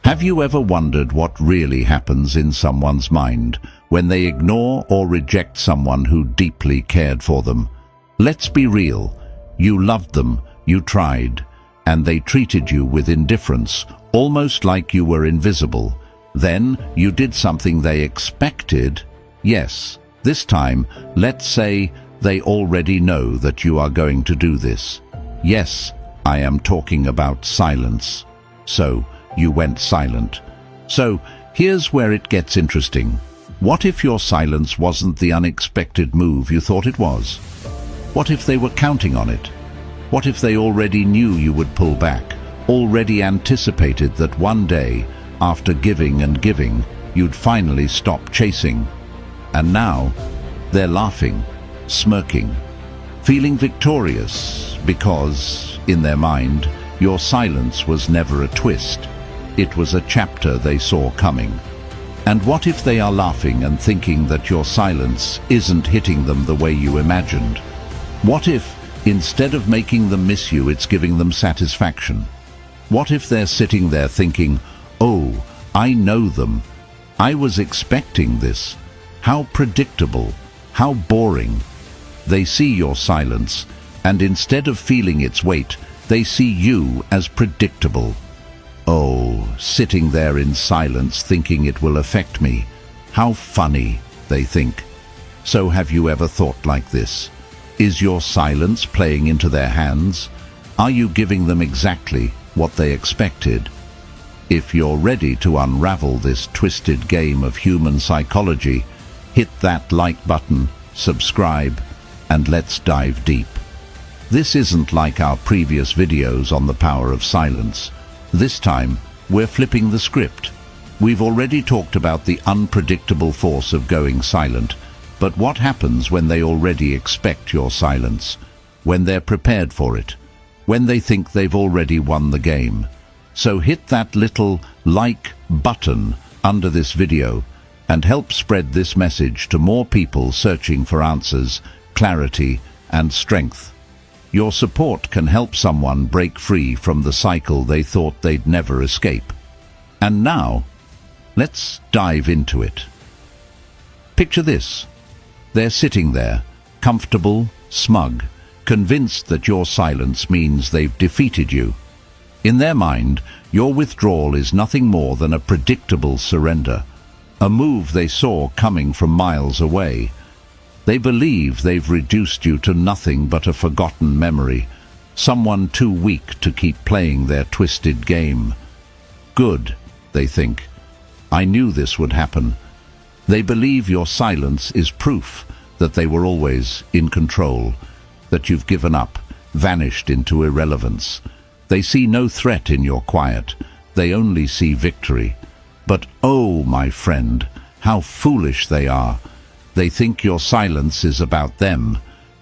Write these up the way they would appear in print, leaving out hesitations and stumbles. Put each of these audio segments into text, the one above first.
Have you ever wondered what really happens in someone's mind when they ignore or reject someone who deeply cared for them? Let's be real. You loved them, you tried, and they treated you with indifference, almost like you were invisible. Then you did something they expected. Yes, this time, let's say they already know that you are going to do this. Yes, I am talking about silence. So, you went silent. So, here's where it gets interesting. What if your silence wasn't the unexpected move you thought it was? What if they were counting on it? What if they already knew you would pull back, already anticipated that one day, after giving and giving, you'd finally stop chasing? And now, they're laughing, smirking, feeling victorious because, in their mind, your silence was never a twist. It was a chapter they saw coming. And what if they are laughing and thinking that your silence isn't hitting them the way you imagined? What if, instead of making them miss you, it's giving them satisfaction? What if they're sitting there thinking, "Oh, I know them. I was expecting this. How predictable, how boring." They see your silence, and instead of feeling its weight, they see you as predictable. Oh, sitting there in silence thinking it will affect me. How funny, they think. So have you ever thought like this? Is your silence playing into their hands? Are you giving them exactly what they expected? If you're ready to unravel this twisted game of human psychology, hit that like button, subscribe, and let's dive deep. This isn't like our previous videos on the power of silence. This time, we're flipping the script. We've already talked about the unpredictable force of going silent, but what happens when they already expect your silence? When they're prepared for it? When they think they've already won the game? So hit that little like button under this video and help spread this message to more people searching for answers, clarity, and strength. Your support can help someone break free from the cycle they thought they'd never escape. And now, let's dive into it. Picture this. They're sitting there, comfortable, smug, convinced that your silence means they've defeated you. In their mind, your withdrawal is nothing more than a predictable surrender, a move they saw coming from miles away. They believe they've reduced you to nothing but a forgotten memory, someone too weak to keep playing their twisted game. Good, they think. I knew this would happen. They believe your silence is proof that they were always in control, that you've given up, vanished into irrelevance. They see no threat in your quiet. They only see victory. But oh, my friend, how foolish they are. They think your silence is about them.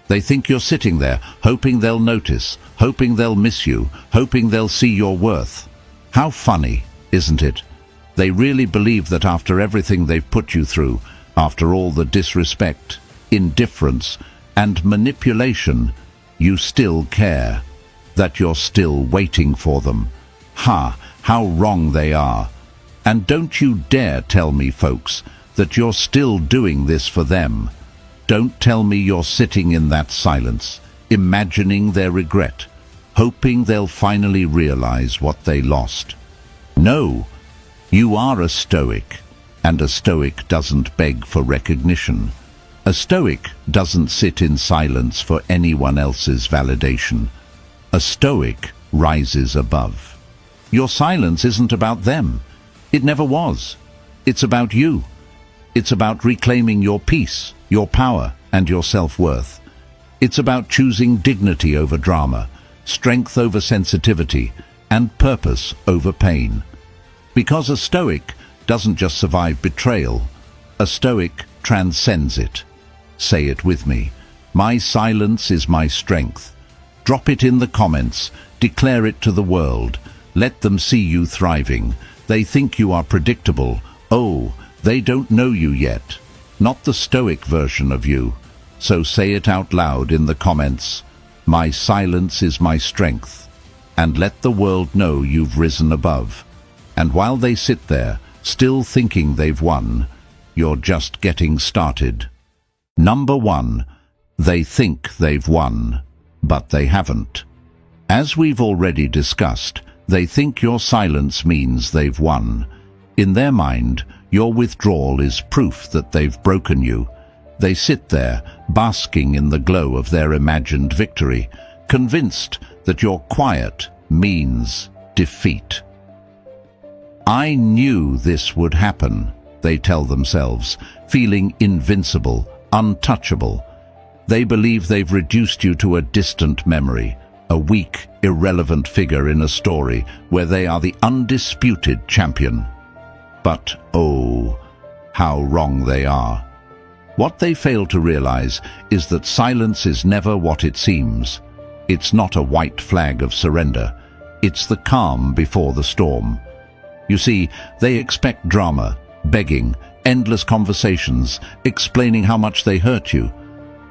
They think you're sitting there, hoping they'll notice, hoping they'll miss you, hoping they'll see your worth. How funny, isn't it? They really believe that after everything they've put you through, after all the disrespect, indifference, and manipulation, you still care, that you're still waiting for them. Ha, how wrong they are. And don't you dare tell me, folks, that you're still doing this for them. Don't tell me you're sitting in that silence, imagining their regret, hoping they'll finally realize what they lost. No, you are a Stoic, and a Stoic doesn't beg for recognition. A Stoic doesn't sit in silence for anyone else's validation. A Stoic rises above. Your silence isn't about them. It never was. It's about you. It's about reclaiming your peace, your power, and your self-worth. It's about choosing dignity over drama, strength over sensitivity, and purpose over pain. Because a Stoic doesn't just survive betrayal, a Stoic transcends it. Say it with me. My silence is my strength. Drop it in the comments. Declare it to the world. Let them see you thriving. They think you are predictable. Oh, they don't know you yet. Not the Stoic version of you. So say it out loud in the comments. My silence is my strength. And let the world know you've risen above. And while they sit there, still thinking they've won, you're just getting started. Number 1. They think they've won, but they haven't. As we've already discussed, they think your silence means they've won. In their mind, your withdrawal is proof that they've broken you. They sit there, basking in the glow of their imagined victory, convinced that your quiet means defeat. I knew this would happen, they tell themselves, feeling invincible, untouchable. They believe they've reduced you to a distant memory, a weak, irrelevant figure in a story where they are the undisputed champion. But, oh, how wrong they are. What they fail to realize is that silence is never what it seems. It's not a white flag of surrender. It's the calm before the storm. You see, they expect drama, begging, endless conversations, explaining how much they hurt you.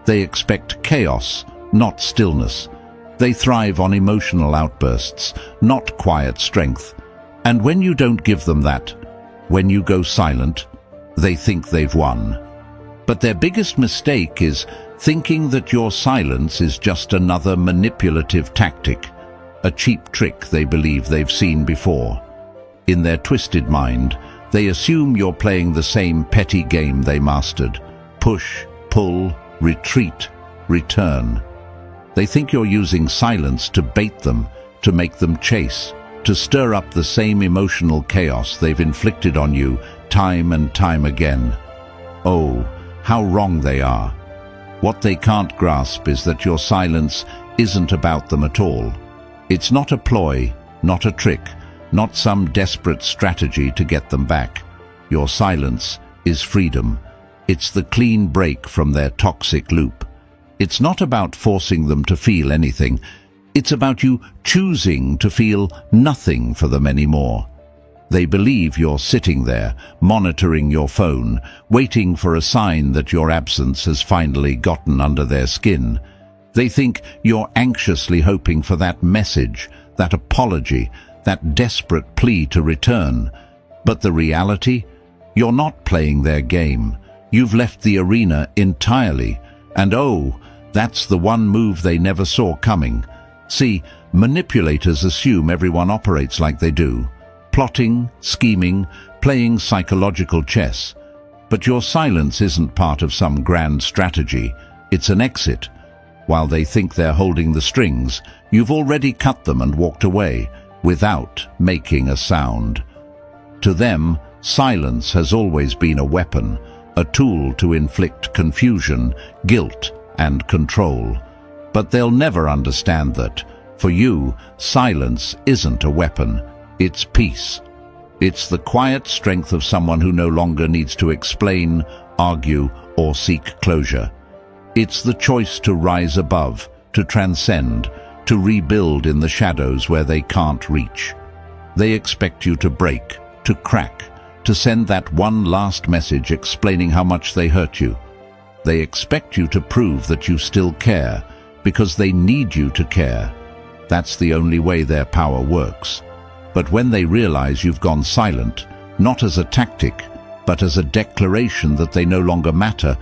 They expect chaos, not stillness. They thrive on emotional outbursts, not quiet strength. And when you don't give them that, when you go silent, they think they've won. But their biggest mistake is thinking that your silence is just another manipulative tactic, a cheap trick they believe they've seen before. In their twisted mind, they assume you're playing the same petty game they mastered. Push, pull, retreat, return. They think you're using silence to bait them, to make them chase, to stir up the same emotional chaos they've inflicted on you time and time again. Oh, how wrong they are. What they can't grasp is that your silence isn't about them at all. It's not a ploy, not a trick, not some desperate strategy to get them back. Your silence is freedom. It's the clean break from their toxic loop. It's not about forcing them to feel anything. It's about you choosing to feel nothing for them anymore. They believe you're sitting there, monitoring your phone, waiting for a sign that your absence has finally gotten under their skin. They think you're anxiously hoping for that message, that apology, that desperate plea to return. But the reality? You're not playing their game. You've left the arena entirely. And oh, that's the one move they never saw coming. See, manipulators assume everyone operates like they do. Plotting, scheming, playing psychological chess. But your silence isn't part of some grand strategy. It's an exit. While they think they're holding the strings, you've already cut them and walked away, without making a sound. To them, silence has always been a weapon, a tool to inflict confusion, guilt, and control. But they'll never understand that, for you, silence isn't a weapon. It's peace. It's the quiet strength of someone who no longer needs to explain, argue, or seek closure. It's the choice to rise above, to transcend, to rebuild in the shadows where they can't reach. They expect you to break, to crack, to send that one last message explaining how much they hurt you. They expect you to prove that you still care, because they need you to care. That's the only way their power works. But when they realize you've gone silent, not as a tactic, but as a declaration that they no longer matter,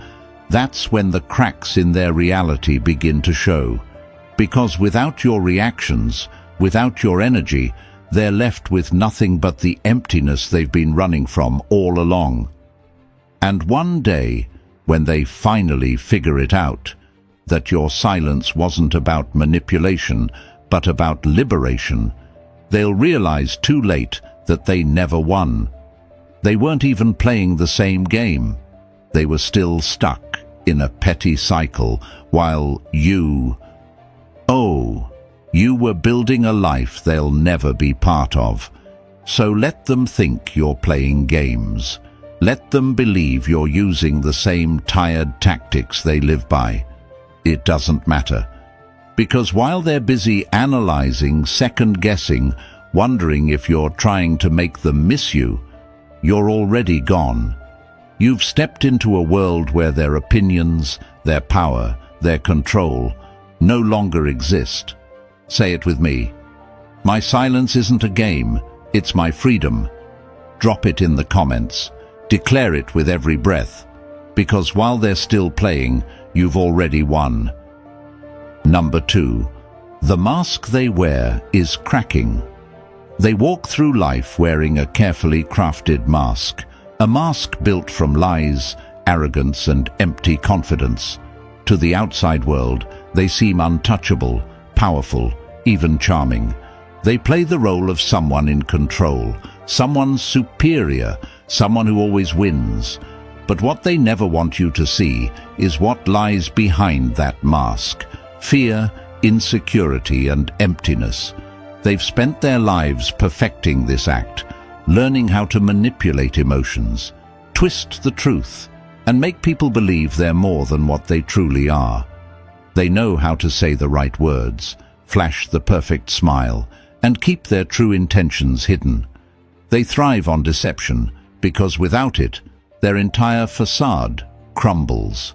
that's when the cracks in their reality begin to show. Because without your reactions, without your energy, they're left with nothing but the emptiness they've been running from all along. And one day, when they finally figure it out, that your silence wasn't about manipulation, but about liberation, they'll realize too late that they never won. They weren't even playing the same game. They were still stuck in a petty cycle, while you were building a life they'll never be part of. So let them think you're playing games. Let them believe you're using the same tired tactics they live by. It doesn't matter. Because while they're busy analyzing, second-guessing, wondering if you're trying to make them miss you, you're already gone. You've stepped into a world where their opinions, their power, their control no longer exist. Say it with me. My silence isn't a game. It's my freedom. Drop it in the comments. Declare it with every breath. Because while they're still playing, you've already won. Number 2. The mask they wear is cracking. They walk through life wearing a carefully crafted mask. A mask built from lies, arrogance, and empty confidence. To the outside world, they seem untouchable, powerful, even charming. They play the role of someone in control, someone superior, someone who always wins. But what they never want you to see is what lies behind that mask: fear, insecurity, and emptiness. They've spent their lives perfecting this act, learning how to manipulate emotions, twist the truth, and make people believe they're more than what they truly are. They know how to say the right words, flash the perfect smile, and keep their true intentions hidden. They thrive on deception because without it, their entire facade crumbles.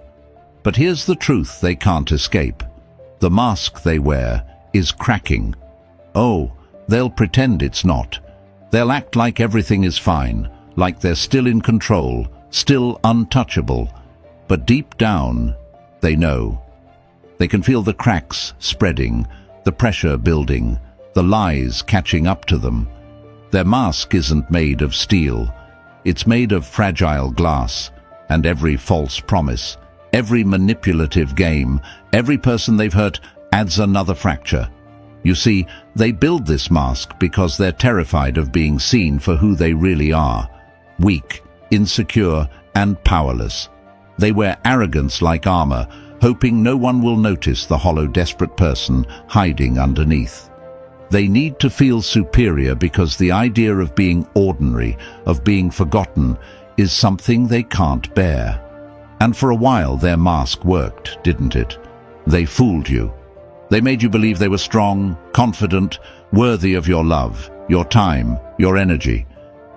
But here's the truth they can't escape. The mask they wear is cracking. Oh, they'll pretend it's not. They'll act like everything is fine, like they're still in control, still untouchable. But deep down, they know. They can feel the cracks spreading, the pressure building, the lies catching up to them. Their mask isn't made of steel. It's made of fragile glass, and every false promise, every manipulative game, every person they've hurt adds another fracture. You see, they build this mask because they're terrified of being seen for who they really are: weak, insecure, and powerless. They wear arrogance like armor, hoping no one will notice the hollow, desperate person hiding underneath. They need to feel superior because the idea of being ordinary, of being forgotten, is something they can't bear. And for a while their mask worked, didn't it? They fooled you. They made you believe they were strong, confident, worthy of your love, your time, your energy.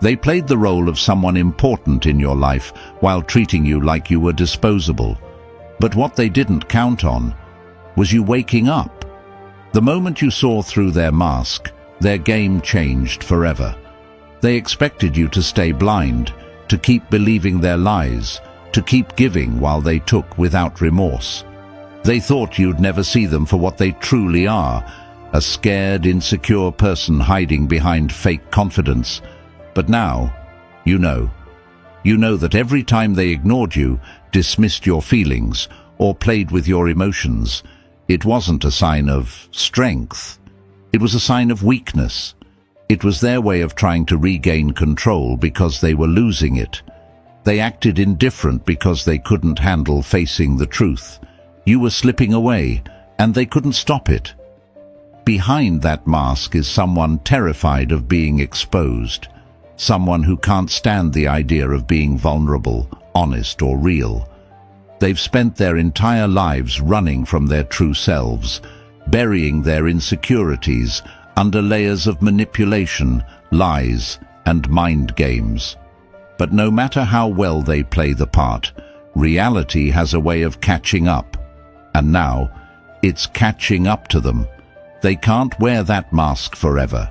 They played the role of someone important in your life while treating you like you were disposable. But what they didn't count on was you waking up. The moment you saw through their mask, their game changed forever. They expected you to stay blind, to keep believing their lies, to keep giving while they took without remorse. They thought you'd never see them for what they truly are: a scared, insecure person hiding behind fake confidence. But now, you know. You know that every time they ignored you, dismissed your feelings, or played with your emotions, it wasn't a sign of strength. It was a sign of weakness. It was their way of trying to regain control because they were losing it. They acted indifferent because they couldn't handle facing the truth. You were slipping away, and they couldn't stop it. Behind that mask is someone terrified of being exposed. Someone who can't stand the idea of being vulnerable, honest, or real. They've spent their entire lives running from their true selves, burying their insecurities under layers of manipulation, lies, and mind games. But no matter how well they play the part, reality has a way of catching up. And now, it's catching up to them. They can't wear that mask forever.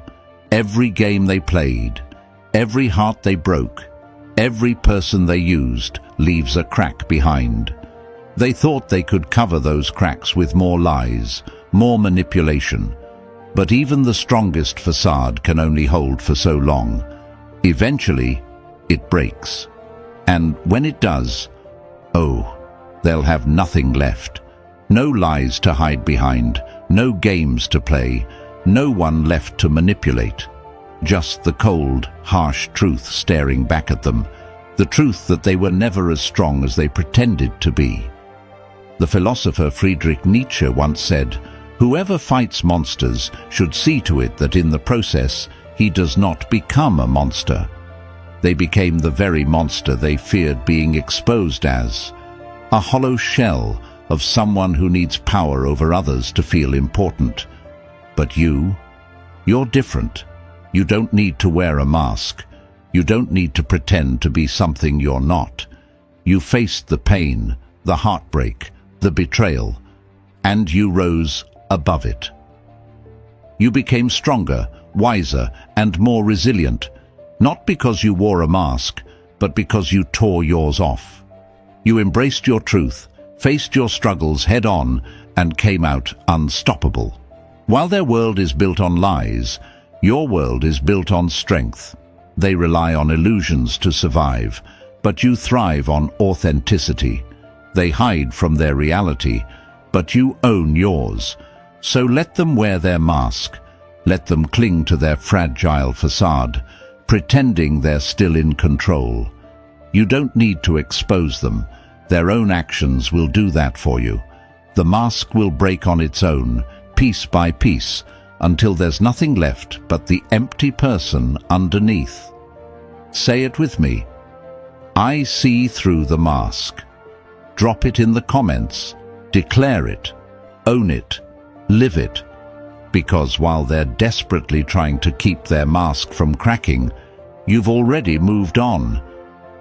Every game they played, every heart they broke, every person they used leaves a crack behind. They thought they could cover those cracks with more lies, more manipulation. But even the strongest facade can only hold for so long. Eventually, it breaks. And when it does, oh, they'll have nothing left. No lies to hide behind, no games to play, no one left to manipulate. Just the cold, harsh truth staring back at them, the truth that they were never as strong as they pretended to be. The philosopher Friedrich Nietzsche once said, "Whoever fights monsters should see to it that in the process he does not become a monster." They became the very monster they feared being exposed as, a hollow shell of someone who needs power over others to feel important. But you're different. You don't need to wear a mask. You don't need to pretend to be something you're not. You faced the pain, the heartbreak, the betrayal, and you rose above it. You became stronger, wiser, and more resilient, not because you wore a mask, but because you tore yours off. You embraced your truth, faced your struggles head-on, and came out unstoppable. While their world is built on lies, your world is built on strength. They rely on illusions to survive, but you thrive on authenticity. They hide from their reality, but you own yours. So let them wear their mask. Let them cling to their fragile facade, pretending they're still in control. You don't need to expose them. Their own actions will do that for you. The mask will break on its own, piece by piece, until there's nothing left but the empty person underneath. Say it with me. I see through the mask. Drop it in the comments. Declare it. Own it. Live it. Because while they're desperately trying to keep their mask from cracking, you've already moved on.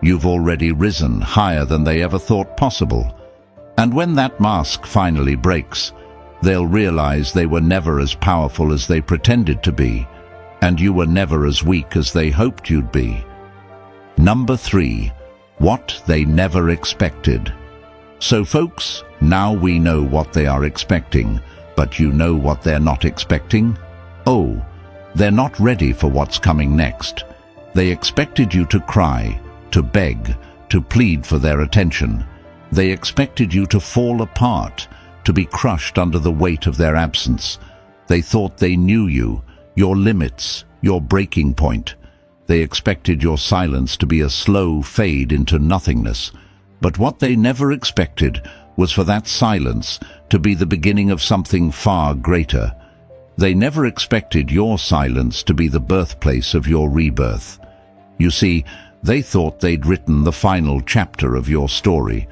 You've already risen higher than they ever thought possible. And when that mask finally breaks, they'll realize they were never as powerful as they pretended to be, and you were never as weak as they hoped you'd be. Number 3, what they never expected. So folks, now we know what they are expecting, but you know what they're not expecting? Oh, they're not ready for what's coming next. They expected you to cry, to beg, to plead for their attention. They expected you to fall apart, to be crushed under the weight of their absence. They thought they knew you, your limits, your breaking point. They expected your silence to be a slow fade into nothingness. But what they never expected was for that silence to be the beginning of something far greater. They never expected your silence to be the birthplace of your rebirth. You see, they thought they'd written the final chapter of your story,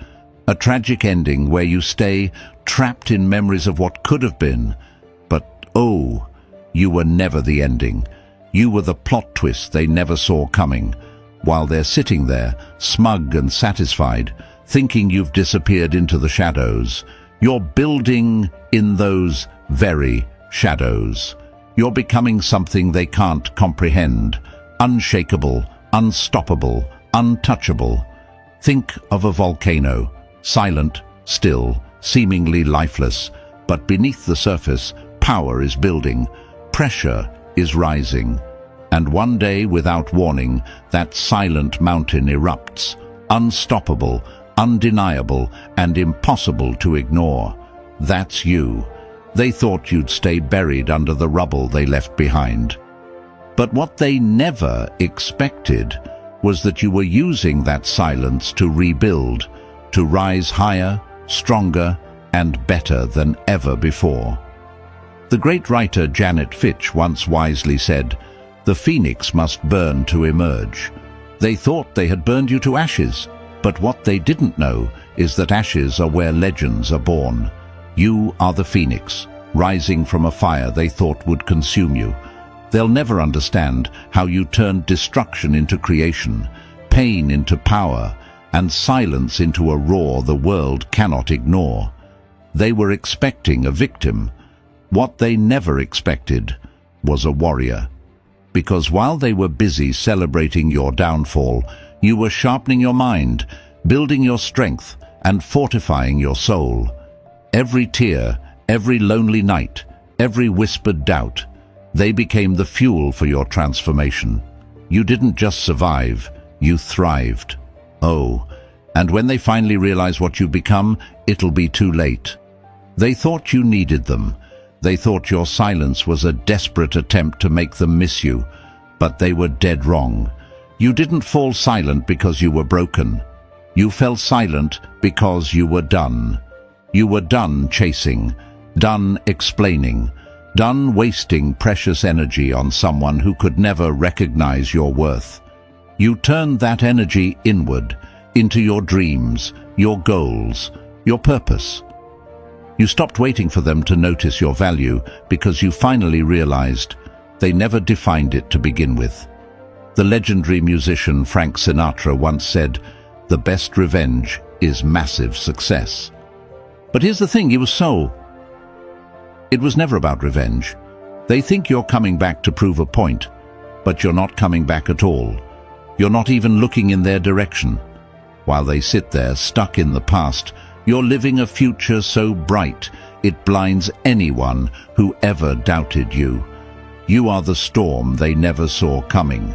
a tragic ending where you stay trapped in memories of what could have been. But oh, you were never the ending. You were the plot twist they never saw coming. While they're sitting there, smug and satisfied, thinking you've disappeared into the shadows, you're building in those very shadows. You're becoming something they can't comprehend, unshakable, unstoppable, untouchable. Think of a volcano, silent, still, seemingly lifeless, but beneath the surface, power is building, pressure is rising. And one day, without warning, that silent mountain erupts, unstoppable, undeniable, and impossible to ignore. That's you. They thought you'd stay buried under the rubble they left behind. But what they never expected was that you were using that silence to rebuild, to rise higher, stronger, and better than ever before. The great writer Janet Fitch once wisely said, "The phoenix must burn to emerge." They thought they had burned you to ashes, but what they didn't know is that ashes are where legends are born. You are the phoenix, rising from a fire they thought would consume you. They'll never understand how you turned destruction into creation, pain into power, and silence into a roar the world cannot ignore. They were expecting a victim. What they never expected was a warrior. Because while they were busy celebrating your downfall, you were sharpening your mind, building your strength, and fortifying your soul. Every tear, every lonely night, every whispered doubt, they became the fuel for your transformation. You didn't just survive, you thrived. Oh, and when they finally realize what you've become, it'll be too late. They thought you needed them. They thought your silence was a desperate attempt to make them miss you, but they were dead wrong. You didn't fall silent because you were broken. You fell silent because you were done. You were done chasing, done explaining, done wasting precious energy on someone who could never recognize your worth. You turned that energy inward, into your dreams, your goals, your purpose. You stopped waiting for them to notice your value because you finally realized they never defined it to begin with. The legendary musician Frank Sinatra once said, "The best revenge is massive success." But here's the thing, it was never about revenge. They think you're coming back to prove a point, but you're not coming back at all. You're not even looking in their direction. While they sit there, stuck in the past, you're living a future so bright it blinds anyone who ever doubted you. You are the storm they never saw coming,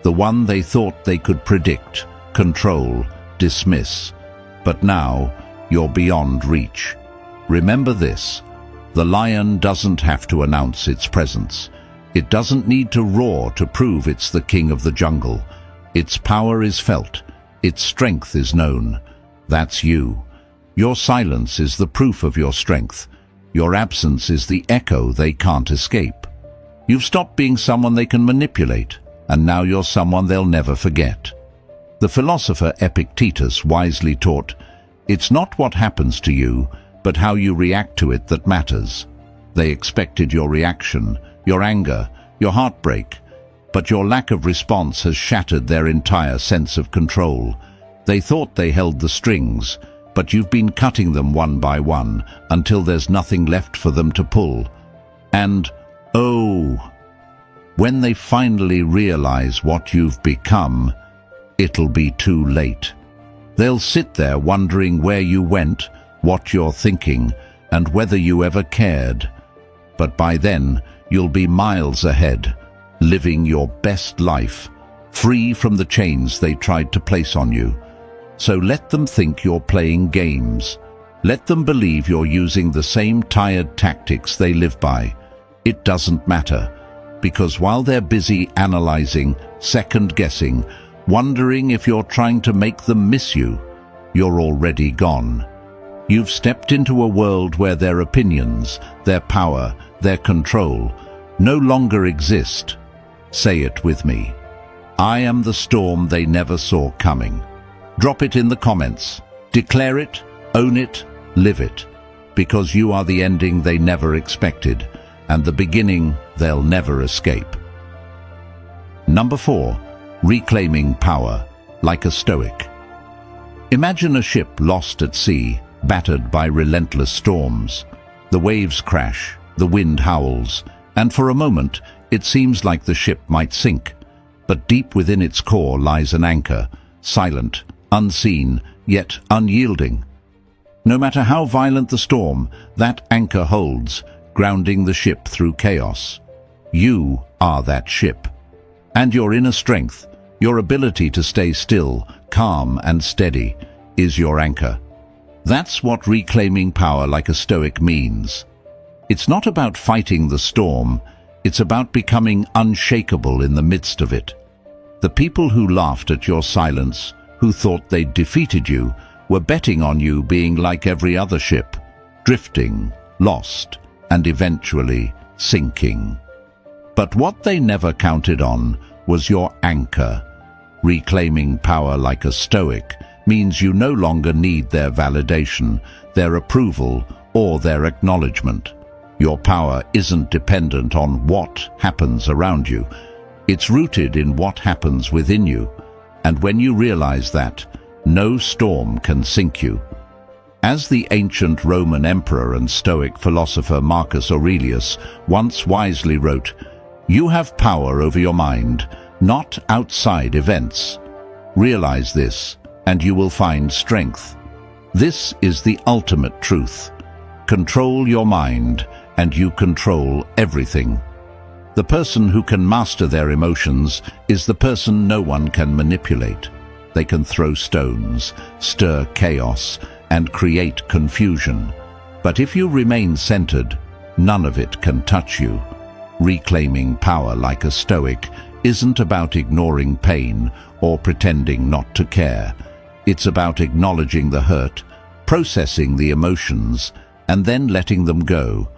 the one they thought they could predict, control, dismiss. But now, you're beyond reach. Remember this: the lion doesn't have to announce its presence. It doesn't need to roar to prove it's the king of the jungle. Its power is felt. Its strength is known. That's you. Your silence is the proof of your strength. Your absence is the echo they can't escape. You've stopped being someone they can manipulate, and now you're someone they'll never forget. The philosopher Epictetus wisely taught, "It's not what happens to you, but how you react to it that matters." They expected your reaction, your anger, your heartbreak, but your lack of response has shattered their entire sense of control. They thought they held the strings, but you've been cutting them one by one until there's nothing left for them to pull. And, oh, when they finally realize what you've become, it'll be too late. They'll sit there wondering where you went, what you're thinking, and whether you ever cared. But by then, you'll be miles ahead, living your best life, free from the chains they tried to place on you. So let them think you're playing games. Let them believe you're using the same tired tactics they live by. It doesn't matter, because while they're busy analyzing, second-guessing, wondering if you're trying to make them miss you, you're already gone. You've stepped into a world where their opinions, their power, their control no longer exist. Say it with me. I am the storm they never saw coming. Drop it in the comments. Declare it, own it, live it, because you are the ending they never expected and the beginning they'll never escape. Number 4. Reclaiming power, like a Stoic. Imagine a ship lost at sea, battered by relentless storms. The waves crash, the wind howls, and for a moment it seems like the ship might sink. But deep within its core lies an anchor, silent, unseen, yet unyielding. No matter how violent the storm, that anchor holds, grounding the ship through chaos. You are that ship. And your inner strength, your ability to stay still, calm and steady, is your anchor. That's what reclaiming power like a Stoic means. It's not about fighting the storm, it's about becoming unshakable in the midst of it. The people who laughed at your silence, who thought they'd defeated you, were betting on you being like every other ship, drifting, lost, and eventually sinking. But what they never counted on was your anchor. Reclaiming power like a Stoic means you no longer need their validation, their approval, or their acknowledgement. Your power isn't dependent on what happens around you. It's rooted in what happens within you. And when you realize that, no storm can sink you. As the ancient Roman emperor and Stoic philosopher Marcus Aurelius once wisely wrote, "You have power over your mind, not outside events. Realize this, and you will find strength." This is the ultimate truth. Control your mind, and you control everything. The person who can master their emotions is the person no one can manipulate. They can throw stones, stir chaos, and create confusion. But if you remain centered, none of it can touch you. Reclaiming power like a Stoic isn't about ignoring pain or pretending not to care. It's about acknowledging the hurt, processing the emotions, and then letting them go.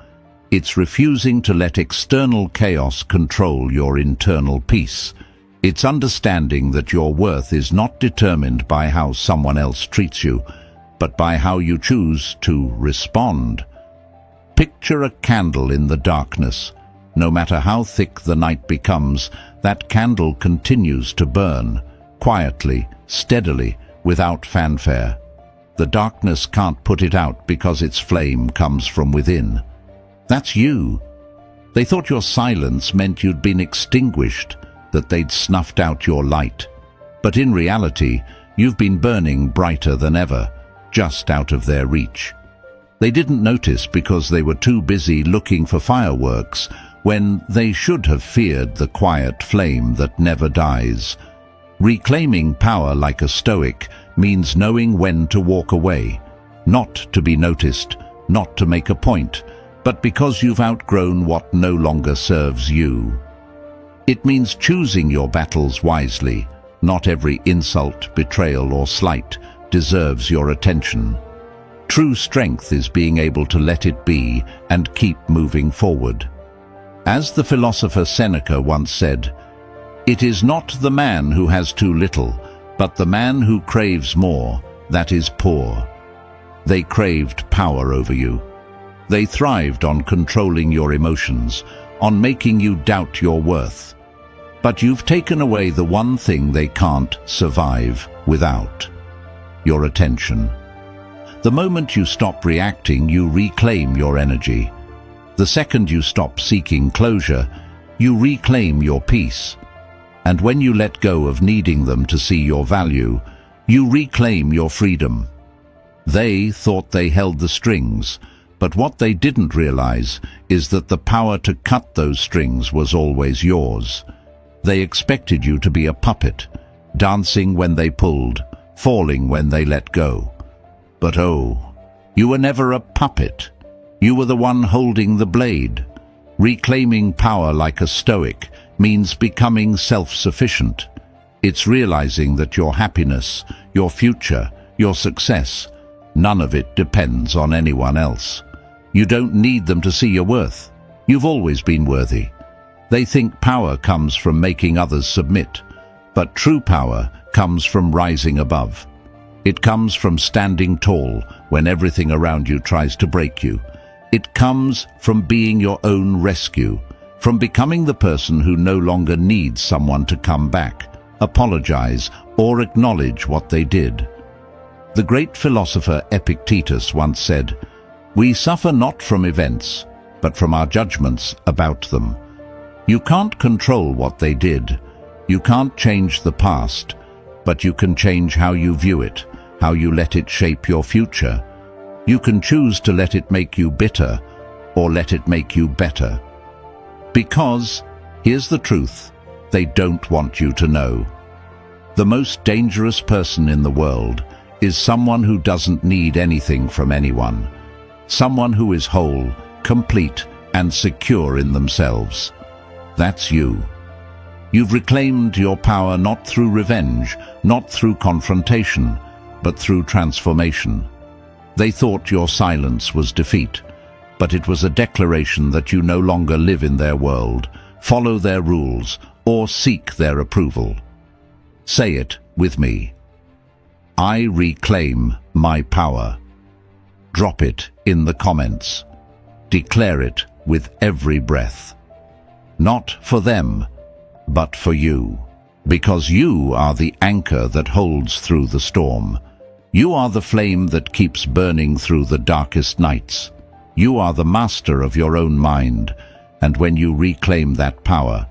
It's refusing to let external chaos control your internal peace. It's understanding that your worth is not determined by how someone else treats you, but by how you choose to respond. Picture a candle in the darkness. No matter how thick the night becomes, that candle continues to burn, quietly, steadily, without fanfare. The darkness can't put it out because its flame comes from within. That's you. They thought your silence meant you'd been extinguished, that they'd snuffed out your light. But in reality, you've been burning brighter than ever, just out of their reach. They didn't notice because they were too busy looking for fireworks when they should have feared the quiet flame that never dies. Reclaiming power like a Stoic means knowing when to walk away, not to be noticed, not to make a point, but because you've outgrown what no longer serves you. It means choosing your battles wisely. Not every insult, betrayal, or slight deserves your attention. True strength is being able to let it be and keep moving forward. As the philosopher Seneca once said, "It is not the man who has too little, but the man who craves more, that is poor." They craved power over you. They thrived on controlling your emotions, on making you doubt your worth. But you've taken away the one thing they can't survive without: your attention. The moment you stop reacting, you reclaim your energy. The second you stop seeking closure, you reclaim your peace. And when you let go of needing them to see your value, you reclaim your freedom. They thought they held the strings, but what they didn't realize is that the power to cut those strings was always yours. They expected you to be a puppet, dancing when they pulled, falling when they let go. But oh, you were never a puppet. You were the one holding the blade. Reclaiming power like a Stoic means becoming self-sufficient. It's realizing that your happiness, your future, your success, none of it depends on anyone else. You don't need them to see your worth. You've always been worthy. They think power comes from making others submit, but true power comes from rising above. It comes from standing tall when everything around you tries to break you. It comes from being your own rescue, from becoming the person who no longer needs someone to come back, apologize, or acknowledge what they did. The great philosopher Epictetus once said, "We suffer not from events, but from our judgments about them." You can't control what they did. You can't change the past, but you can change how you view it, how you let it shape your future. You can choose to let it make you bitter or let it make you better. Because, here's the truth, they don't want you to know. The most dangerous person in the world is someone who doesn't need anything from anyone. Someone who is whole, complete, and secure in themselves. That's you. You've reclaimed your power not through revenge, not through confrontation, but through transformation. They thought your silence was defeat, but it was a declaration that you no longer live in their world, follow their rules, or seek their approval. Say it with me. I reclaim my power. Drop it in the comments. Declare it with every breath. Not for them, but for you. Because you are the anchor that holds through the storm. You are the flame that keeps burning through the darkest nights. You are the master of your own mind, and when you reclaim that power,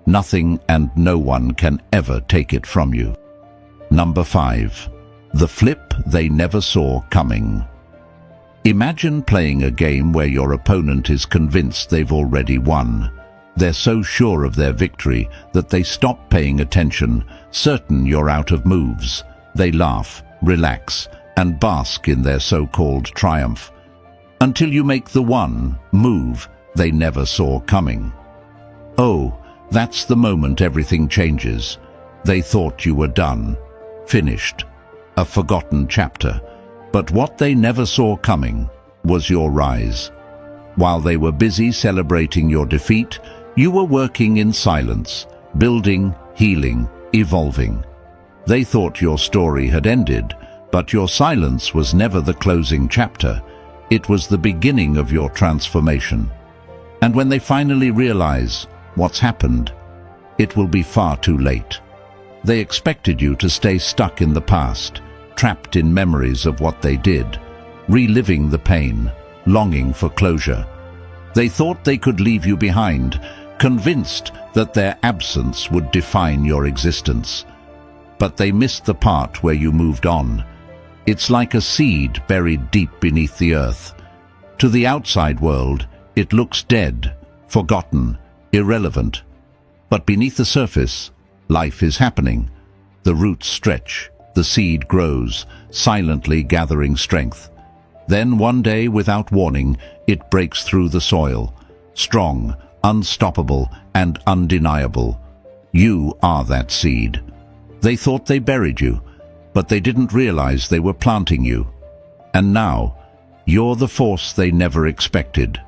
nothing and no one can ever take it from you. Number 5. The flip they never saw coming. Imagine playing a game where your opponent is convinced they've already won. They're so sure of their victory that they stop paying attention, certain you're out of moves. They laugh, relax, and bask in their so-called triumph, until you make the one move they never saw coming. Oh, that's the moment everything changes. They thought you were done, finished, a forgotten chapter. But what they never saw coming was your rise. While they were busy celebrating your defeat, you were working in silence, building, healing, evolving. They thought your story had ended, but your silence was never the closing chapter. It was the beginning of your transformation. And when they finally realize what's happened, it will be far too late. They expected you to stay stuck in the past, trapped in memories of what they did, reliving the pain, longing for closure. They thought they could leave you behind, convinced that their absence would define your existence. But they missed the part where you moved on. It's like a seed buried deep beneath the earth. To the outside world, it looks dead, forgotten, irrelevant. But beneath the surface, life is happening. The roots stretch, the seed grows, silently gathering strength. Then one day, without warning, it breaks through the soil, strong, unstoppable, and undeniable. You are that seed. They thought they buried you, but they didn't realize they were planting you. And now, you're the force they never expected.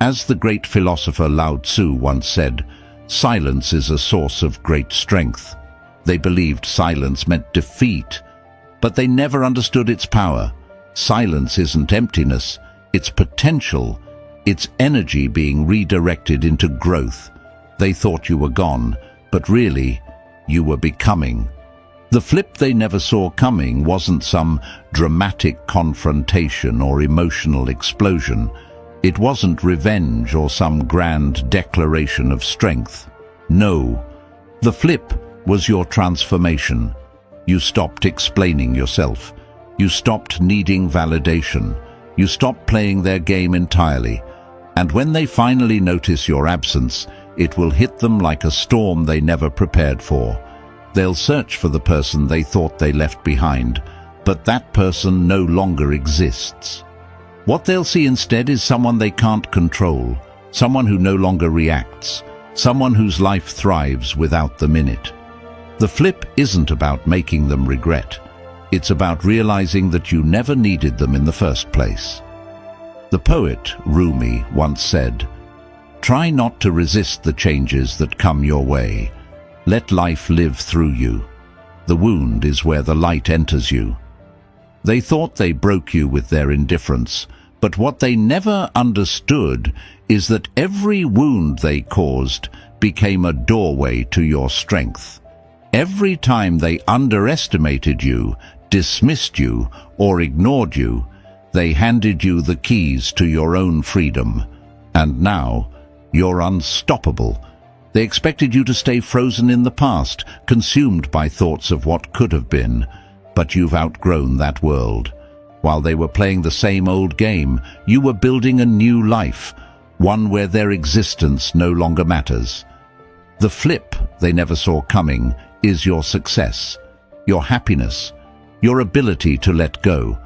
As the great philosopher Lao Tzu once said, silence is a source of great strength. They believed silence meant defeat, but they never understood its power. Silence isn't emptiness, it's potential. It's energy being redirected into growth. They thought you were gone, but really, you were becoming. The flip they never saw coming wasn't some dramatic confrontation or emotional explosion. It wasn't revenge or some grand declaration of strength. No, the flip was your transformation. You stopped explaining yourself. You stopped needing validation. You stopped playing their game entirely. And when they finally notice your absence, it will hit them like a storm they never prepared for. They'll search for the person they thought they left behind, but that person no longer exists. What they'll see instead is someone they can't control, someone who no longer reacts, someone whose life thrives without them in it. The flip isn't about making them regret. It's about realizing that you never needed them in the first place. The poet Rumi once said, "Try not to resist the changes that come your way. Let life live through you. The wound is where the light enters you." They thought they broke you with their indifference, but what they never understood is that every wound they caused became a doorway to your strength. Every time they underestimated you, dismissed you, or ignored you, they handed you the keys to your own freedom. And now, you're unstoppable. They expected you to stay frozen in the past, consumed by thoughts of what could have been. But you've outgrown that world. While they were playing the same old game, you were building a new life, one where their existence no longer matters. The flip they never saw coming is your success, your happiness, your ability to let go.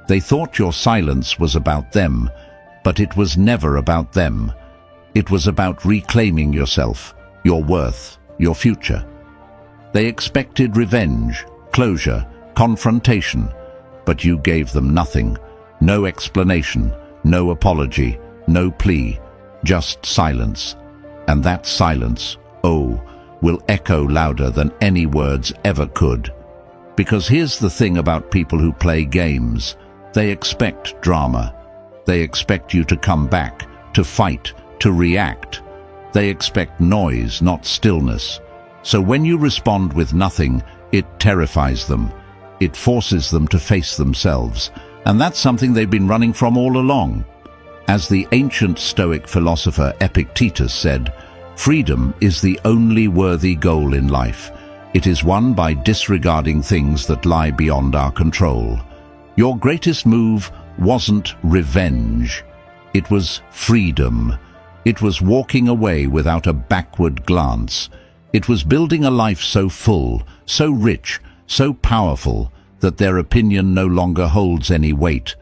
They thought your silence was about them, but it was never about them. It was about reclaiming yourself, your worth, your future. They expected revenge, closure, confrontation, but you gave them nothing. No explanation, no apology, no plea, just silence. And that silence, oh, will echo louder than any words ever could. Because here's the thing about people who play games. They expect drama. They expect you to come back, to fight, to react. They expect noise, not stillness. So when you respond with nothing, it terrifies them. It forces them to face themselves. And that's something they've been running from all along. As the ancient Stoic philosopher Epictetus said, freedom is the only worthy goal in life. It is won by disregarding things that lie beyond our control. Your greatest move wasn't revenge. It was freedom. It was walking away without a backward glance. It was building a life so full, so rich, so powerful, that their opinion no longer holds any weight.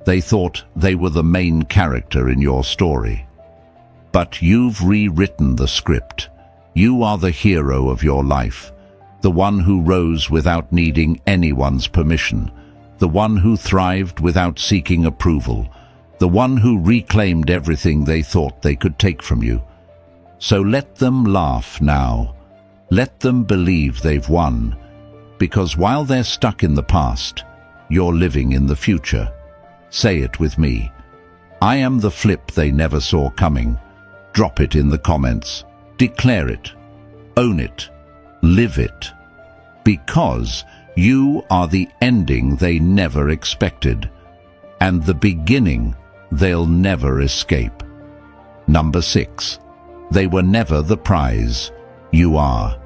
They thought they were the main character in your story. But you've rewritten the script. You are the hero of your life, the one who rose without needing anyone's permission, the one who thrived without seeking approval, the one who reclaimed everything they thought they could take from you. So let them laugh now. Let them believe they've won, because while they're stuck in the past, you're living in the future. Say it with me. I am the flip they never saw coming. Drop it in the comments. Declare it. Own it. Live it. Because you are the ending they never expected, and the beginning they'll never escape. Number 6. They were never the prize. You are.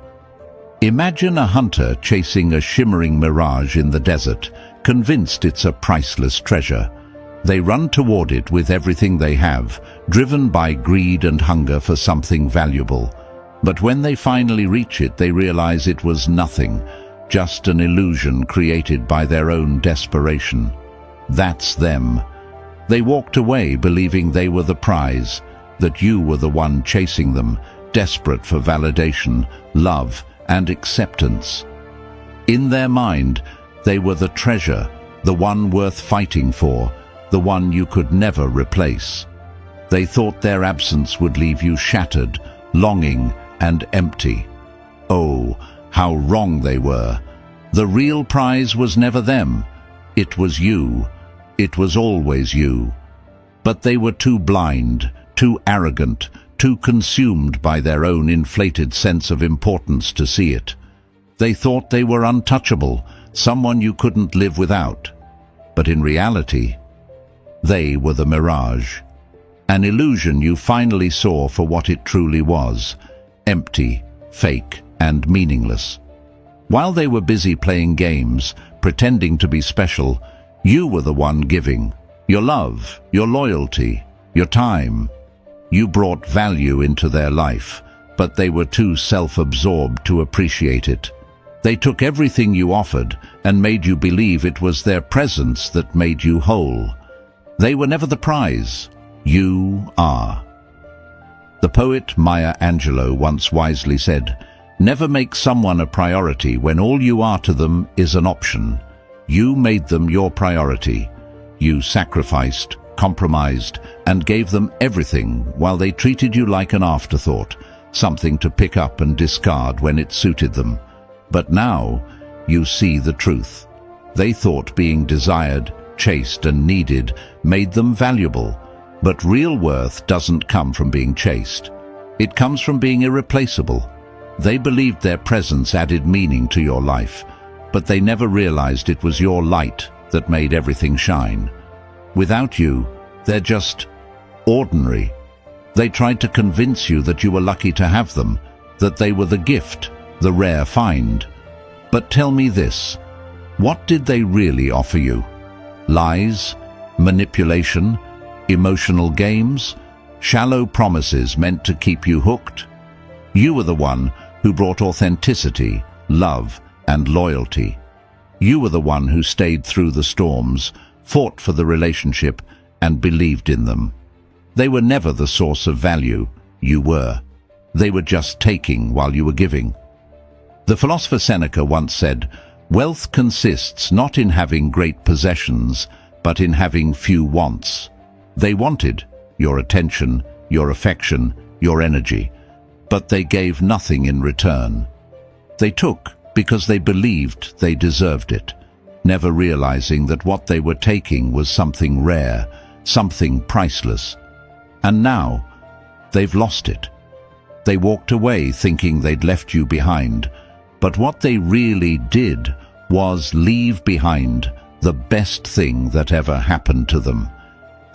Imagine a hunter chasing a shimmering mirage in the desert, convinced it's a priceless treasure. They run toward it with everything they have, driven by greed and hunger for something valuable. But when they finally reach it, they realize it was nothing, just an illusion created by their own desperation. That's them. They walked away believing they were the prize, that you were the one chasing them, desperate for validation, love, and acceptance. In their mind, they were the treasure, the one worth fighting for, the one you could never replace. They thought their absence would leave you shattered, longing, and empty. Oh, how wrong they were. The real prize was never them. It was you. It was always you. But they were too blind, too arrogant, too consumed by their own inflated sense of importance to see it. They thought they were untouchable, someone you couldn't live without. But in reality, they were the mirage, an illusion you finally saw for what it truly was, empty, fake, and meaningless. While they were busy playing games, pretending to be special, you were the one giving. Your love, your loyalty, your time. You brought value into their life, but they were too self-absorbed to appreciate it. They took everything you offered and made you believe it was their presence that made you whole. They were never the prize. You are. The poet Maya Angelou once wisely said, "Never make someone a priority when all you are to them is an option. You made them your priority. You sacrificed, compromised, and gave them everything while they treated you like an afterthought, something to pick up and discard when it suited them. But now you see the truth. They thought being desired, chased, and needed made them valuable. But real worth doesn't come from being chased. It comes from being irreplaceable. They believed their presence added meaning to your life, but they never realized it was your light that made everything shine. Without you, they're just ordinary. They tried to convince you that you were lucky to have them, that they were the gift, the rare find. But tell me this, what did they really offer you? Lies? Manipulation? Emotional games? Shallow promises meant to keep you hooked? You were the one who brought authenticity, love, and loyalty. You were the one who stayed through the storms, fought for the relationship, and believed in them. They were never the source of value. You were. They were just taking while you were giving. The philosopher Seneca once said, "Wealth consists not in having great possessions, but in having few wants." They wanted your attention, your affection, your energy, but they gave nothing in return. They took because they believed they deserved it, never realizing that what they were taking was something rare, something priceless. And now, they've lost it. They walked away thinking they'd left you behind, but what they really did was leave behind the best thing that ever happened to them.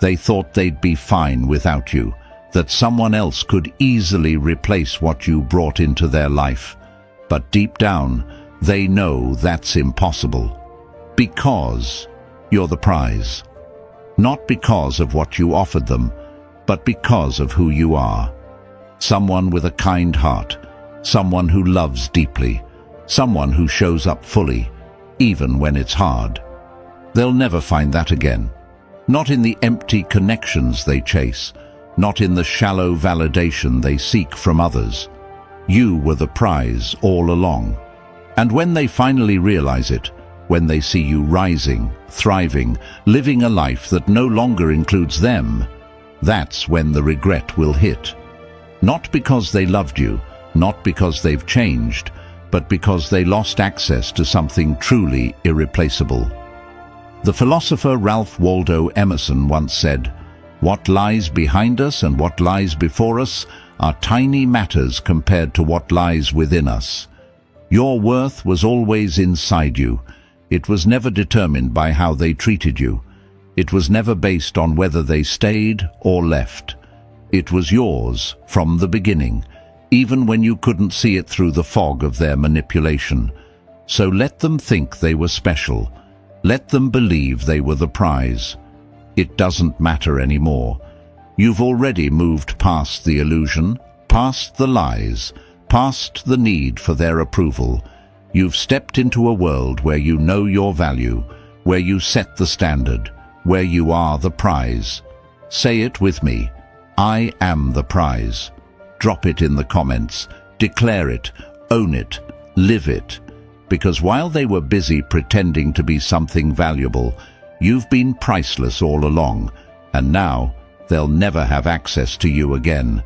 They thought they'd be fine without you, that someone else could easily replace what you brought into their life. But deep down, they know that's impossible. Because you're the prize. Not because of what you offered them, but because of who you are. Someone with a kind heart, someone who loves deeply, someone who shows up fully, even when it's hard. They'll never find that again. Not in the empty connections they chase, not in the shallow validation they seek from others. You were the prize all along. And when they finally realize it, when they see you rising, thriving, living a life that no longer includes them, that's when the regret will hit. Not because they loved you, not because they've changed, but because they lost access to something truly irreplaceable. The philosopher Ralph Waldo Emerson once said, "What lies behind us and what lies before us are tiny matters compared to what lies within us." Your worth was always inside you. It was never determined by how they treated you. It was never based on whether they stayed or left. It was yours from the beginning, even when you couldn't see it through the fog of their manipulation. So let them think they were special. Let them believe they were the prize. It doesn't matter anymore. You've already moved past the illusion, past the lies, past the need for their approval. You've stepped into a world where you know your value, where you set the standard, where you are the prize. Say it with me. I am the prize. Drop it in the comments. Declare it. Own it. Live it. Because while they were busy pretending to be something valuable, you've been priceless all along, and now they'll never have access to you again.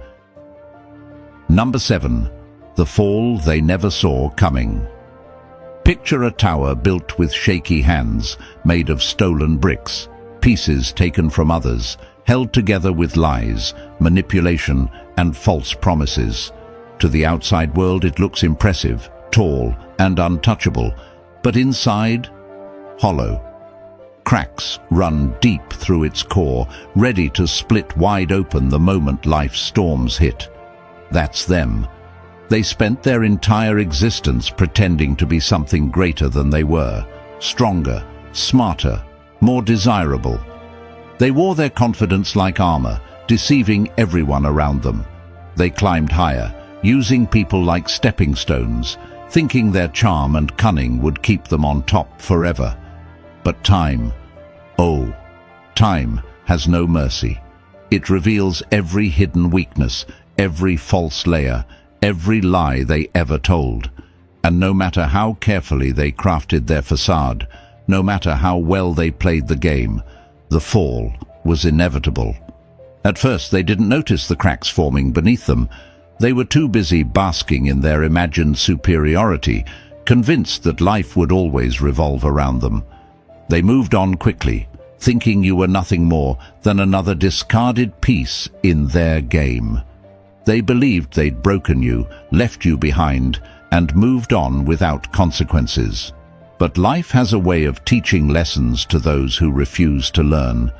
Number 7. The fall they never saw coming. Picture a tower built with shaky hands, made of stolen bricks, pieces taken from others, held together with lies, manipulation, and false promises. To the outside world it looks impressive, tall, and untouchable, but inside, hollow. Cracks run deep through its core, ready to split wide open the moment life's storms hit. That's them. They spent their entire existence pretending to be something greater than they were, stronger, smarter, more desirable. They wore their confidence like armor, deceiving everyone around them. They climbed higher, using people like stepping stones, thinking their charm and cunning would keep them on top forever. But time, time has no mercy. It reveals every hidden weakness, every false layer, every lie they ever told. And no matter how carefully they crafted their facade, no matter how well they played the game, the fall was inevitable. At first they didn't notice the cracks forming beneath them. They were too busy basking in their imagined superiority, convinced that life would always revolve around them. They moved on quickly, thinking you were nothing more than another discarded piece in their game. They believed they'd broken you, left you behind, and moved on without consequences. But life has a way of teaching lessons to those who refuse to learn.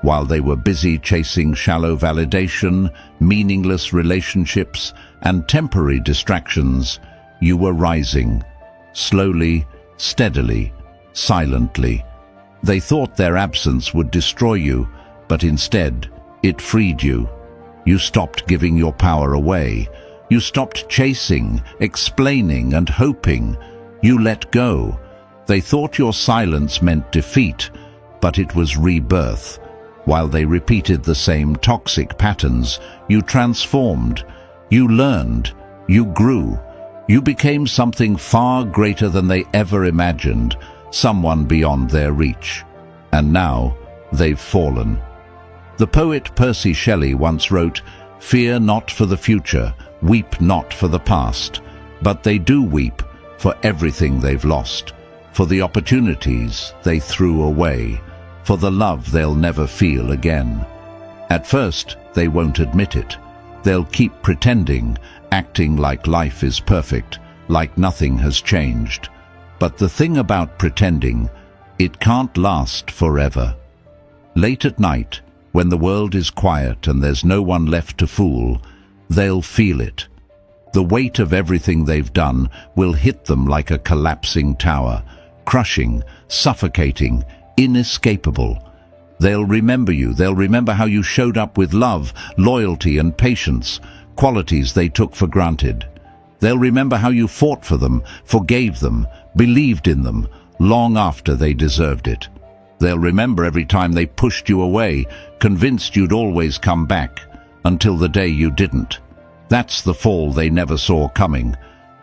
While they were busy chasing shallow validation, meaningless relationships, and temporary distractions, you were rising, slowly, steadily, silently. They thought their absence would destroy you, but instead, it freed you. You stopped giving your power away. You stopped chasing, explaining, and hoping. You let go. They thought your silence meant defeat, but it was rebirth. While they repeated the same toxic patterns, you transformed. You learned. You grew. You became something far greater than they ever imagined, someone beyond their reach. And now, they've fallen. The poet Percy Shelley once wrote, "Fear not for the future, weep not for the past, but they do weep for everything they've lost, for the opportunities they threw away, for the love they'll never feel again." At first, they won't admit it. They'll keep pretending, acting like life is perfect, like nothing has changed. But the thing about pretending, it can't last forever. Late at night, when the world is quiet and there's no one left to fool, they'll feel it. The weight of everything they've done will hit them like a collapsing tower, crushing, suffocating, inescapable. They'll remember you. They'll remember how you showed up with love, loyalty, and patience, qualities they took for granted. They'll remember how you fought for them, forgave them, believed in them, long after they deserved it. They'll remember every time they pushed you away, convinced you'd always come back, until the day you didn't. That's the fall they never saw coming.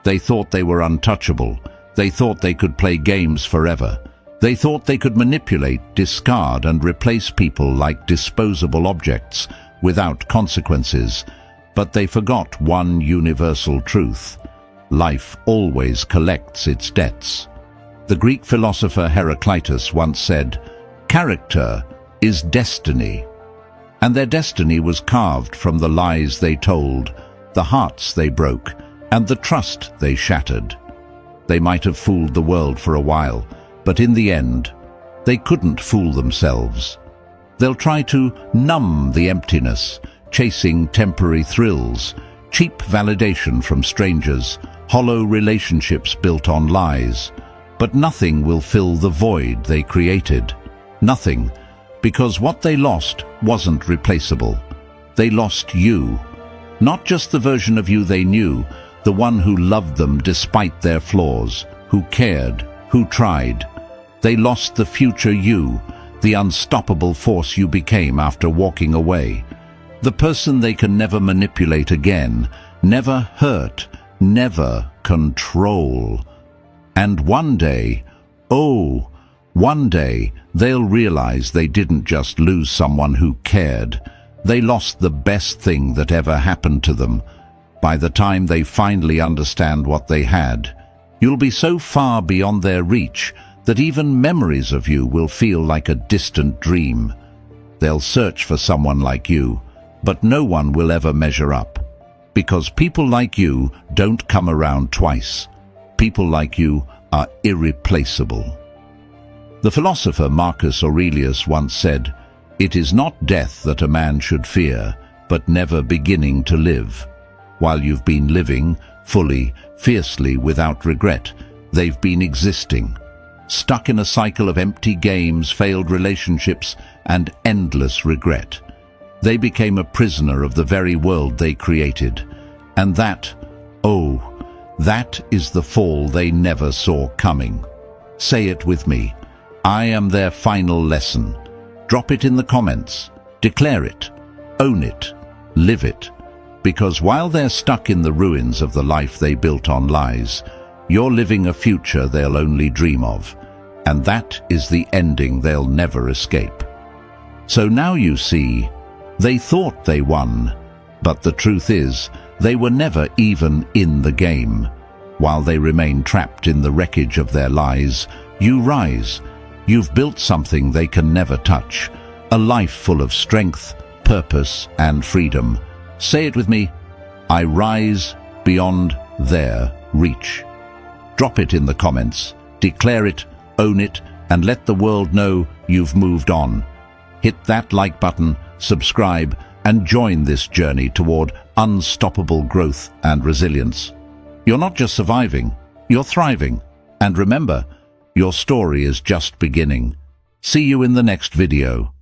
They thought they were untouchable. They thought they could play games forever. They thought they could manipulate, discard, and replace people like disposable objects without consequences. But they forgot one universal truth. Life always collects its debts. The Greek philosopher Heraclitus once said, "Character is destiny." And their destiny was carved from the lies they told, the hearts they broke, and the trust they shattered. They might have fooled the world for a while, but in the end, they couldn't fool themselves. They'll try to numb the emptiness, chasing temporary thrills, cheap validation from strangers, hollow relationships built on lies. But nothing will fill the void they created. Nothing, because what they lost wasn't replaceable. They lost you. Not just the version of you they knew, the one who loved them despite their flaws, who cared, who tried. They lost the future you, the unstoppable force you became after walking away. The person they can never manipulate again, never hurt, never control. And one day, oh, one day, they'll realize they didn't just lose someone who cared. They lost the best thing that ever happened to them. By the time they finally understand what they had, you'll be so far beyond their reach that even memories of you will feel like a distant dream. They'll search for someone like you, but no one will ever measure up. Because people like you don't come around twice. People like you are irreplaceable. The philosopher Marcus Aurelius once said, "It is not death that a man should fear, but never beginning to live." While you've been living, fully, fiercely, without regret, they've been existing. Stuck in a cycle of empty games, failed relationships, and endless regret. They became a prisoner of the very world they created. And that, oh, that is the fall they never saw coming. Say it with me. I am their final lesson. Drop it in the comments. Declare it. Own it. Live it. Because while they're stuck in the ruins of the life they built on lies, you're living a future they'll only dream of. And that is the ending they'll never escape. So now you see, they thought they won, but the truth is, they were never even in the game. While they remain trapped in the wreckage of their lies, you rise. You've built something they can never touch, a life full of strength, purpose, and freedom. Say it with me. I rise beyond their reach. Drop it in the comments. Declare it, own it, and let the world know you've moved on. Hit that like button, subscribe, and join this journey toward unstoppable growth and resilience. You're not just surviving, you're thriving. And remember, your story is just beginning. See you in the next video.